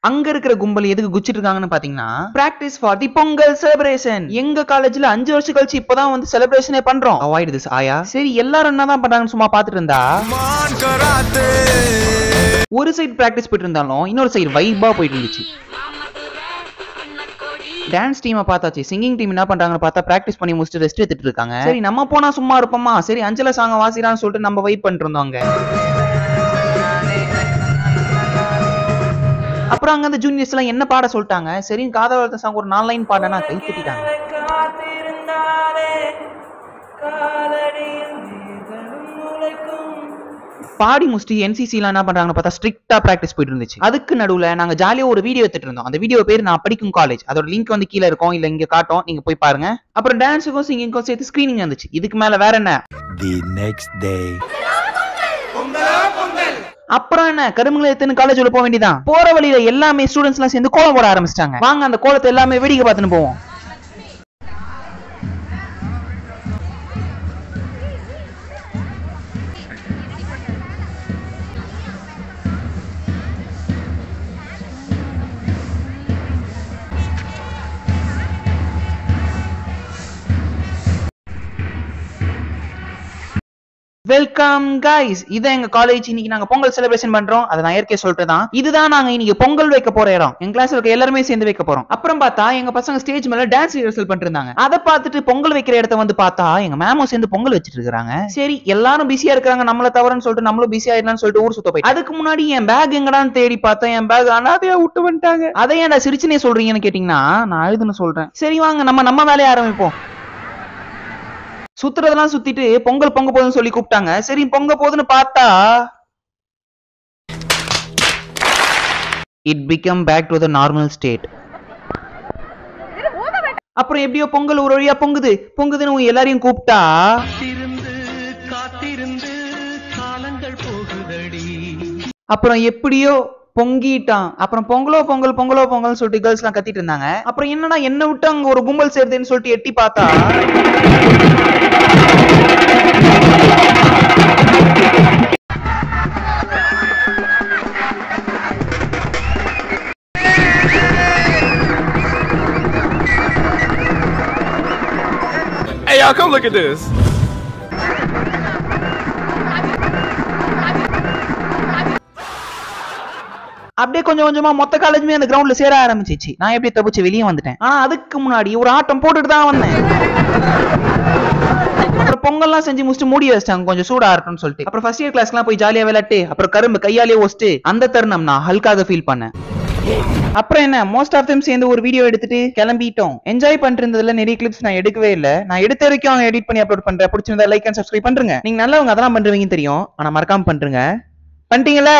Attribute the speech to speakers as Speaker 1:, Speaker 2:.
Speaker 1: அங்க இருக்கிற கும்பல் எதுக்கு குச்சிட்டு இருக்காங்கன்னு பாத்தீங்கன்னா practice for the Pongal celebration. எங்க காலேஜ்ல 5 வருஷம் கழிச்சு இப்பதான் வந்து செலிப்ரேஷனே பண்றோம். அவாய்ட் திஸ் ஆயா. சரி எல்லாரும் என்னதான் பண்றாங்கன்னு சும்மா பாத்துட்டு இருந்தா ஒரு சைடு பிராக்டிஸ் போயிட்டு இருந்தாலும் இன்னொரு சைடு வைபா போயிட்டு இருந்துச்சு. டான்ஸ் டீமை பார்த்தாச்சு. சிங்கிங் டீம் என்ன பண்றாங்கன்னு பார்த்தா பிராக்டிஸ் பண்ணி முடிச்சுட்டு ரெஸ்ட் எடுத்துட்டு இருக்காங்க. சரி நம்ம போனா சும்மா இருப்போமா, சரி அஞ்சல சாங்க வாசிரான்னு சொல்லிட்டு நம்ம வெயிட் பண்ணிட்டு இருந்தோங்க. அப்புறம் அங்க அந்த ஜூனியர்ஸ் எல்லாம் என்ன பாட சொல்லிட்டாங்க. சரி காதல் சாங் ஒரு 4 லைன் பாடனா கை தட்டிட்டாங்க. பாடி முடிச்சுட்டு என்சிசி எல்லாம் என்ன பண்றாங்கன்னு பார்த்தா ஸ்ட்ரிக்டா பிராக்டிஸ் போயிட்டு இருந்துச்சு. அதுக்கு நடுவுல நாங்க ஜாலியா ஒரு வீடியோ எடுத்துட்டு இருந்தோம். அந்த வீடியோ பேர் நான் படிக்கும் காலேஜ். அதோட லிங்க் வந்து கீழே இருக்கும், இல்ல இங்க காட்டும், நீங்க போய் பாருங்க. அப்புறம் டான்ஸுக்கும் சிங்கிங்கும் சேர்த்து ஸ்கிரீனிங் வந்துச்சு. இதுக்கு மேல வேற என்ன,
Speaker 2: the next day
Speaker 1: அப்புறம் என்ன கருமங்களை எடுத்துன்னு காலேஜ் உள்ள போக வேண்டியதான். போற வழியில எல்லாமே ஸ்டூடெண்ட்ஸ் எல்லாம் சேர்ந்து கோலம் போட ஆரம்பிச்சிட்டாங்க. வாங்க அந்த கோலத்தை எல்லாமே வேடிக்கை பார்த்துன்னு போவோம். வெல்கம் கைஸ், இதான் எங்க காலேஜ். இன்னைக்கு நாங்க பொங்கல் செலிப்ரேஷன் பண்றோம். அதை நான் ஏற்கனவே சொல்லிட்டுதான். இதுதான் நாங்க இன்னைக்கு பொங்கல் வைக்க போற இடம். எங்க கிளாஸ்ல இருக்க எல்லாருமே சேர்ந்து வைக்க போறோம். அப்புறம் பார்த்தா எங்க பசங்க ஸ்டேஜ் மேல டான்ஸ் ரிஹர்சல் பண்ணிட்டு இருந்தாங்க. அதை பார்த்துட்டு பொங்கல் வைக்கிற இடத்த வந்து பார்த்தா எங்க மேமும் சேர்ந்து பொங்கல் வச்சிட்டு இருக்காங்க. சரி எல்லாரும் பிஸியா இருக்காங்க, நம்மள தவறுன்னு சொல்லிட்டு நம்மளும் பிஸியா ஆயிடலாம்னு சொல்லிட்டு ஊர் சுத்த போய் அதுக்கு முன்னாடி என் பேக் எங்கடான்னு தேடி பார்த்தா என் பேக் அனாதையா விட்டு வந்துட்டாங்க. அதை ஏன்டா சிரிச்சுனே சொல்றீங்கன்னு கேட்டீங்கன்னா நான் அழுதுன்னு சொல்றேன். சரி வாங்க நம்ம வேலையை ஆரம்பிப்போம். சுத்துறதெல்லாம் சுத்திட்டு பொங்கல் பொங்க போதுன்னு சொல்லி கூப்பிட்டாங்க. சரி பொங்க போதுன்னு பார்த்தா it became back to the normal state. அப்புறம் எப்படியோ பொங்கல் ஒரு வழியா பொங்குதுன்னு எல்லாரையும் கூப்பிட்டா அப்புறம் எப்படியோ பொங்கிட்டான். அப்புறம் பொங்கல் சொல்லிட்டு கேர்ள்ஸ் எல்லாம் கத்திட்டு இருந்தாங்க. அப்புறம் என்னடா என்ன விட்டு அங்க ஒரு கும்பல் சேருதுன்னு சொல்லிட்டு எட்டி பார்த்தா
Speaker 3: Hey y'all, come look at this.
Speaker 1: அப்படியே கொஞ்சம் கொஞ்சமா மொத்த காலேஜுமே அந்த கிரவுண்ட்ல சேர ஆரம்பிச்சிச்சு. நான் எப்படி தப்பிச்சு வெளியே வந்துட்டேன். ஆனா அதுக்கு முன்னாடி ஒரு ஆட்டம் போட்டுட்டு தான் வந்தேன். அப்புறம் பொங்கல்லாம் செஞ்சு முடிச்சுட்டு மூடி வச்சிட்டாங்க கொஞ்சம் சூடா ஆகட்டும்னு சொல்லிட்டு. அப்புறம் ஃபர்ஸ்ட் இயர் கிளாஸ்லாம் போய் ஜாலியா விளையாட்டு அப்புறம் கரும்பு கையாலே ஒஸ்ட்டு அந்த தருணம் நான் ஹல்காக ஃபீல் பண்ணேன். அப்புறம் என்ன மோஸ்ட் ஆஃப் டைம் சேர்ந்து ஒரு வீடியோ எடுத்துட்டு கிளம்பிட்டோம். என்ஜாய் பண்ணிட்டு இருந்ததுல நிறைய கிளிப்ஸ் நான் எடுக்கவே இல்லை. நான் எடுத்த வரைக்கும் அவங்க எடிட் பண்ணி அப்லோட் பண்றேன். பிடிச்சிருந்தா லைக் அண்ட் சப்ஸ்கிரைப் பண்றேங்க. நீங்க நல்லவங்க அதெல்லாம் பண்றீங்கன்னு தெரியும், ஆனா மறக்காம பண்றீங்க. பண்ணிட்டீங்களா?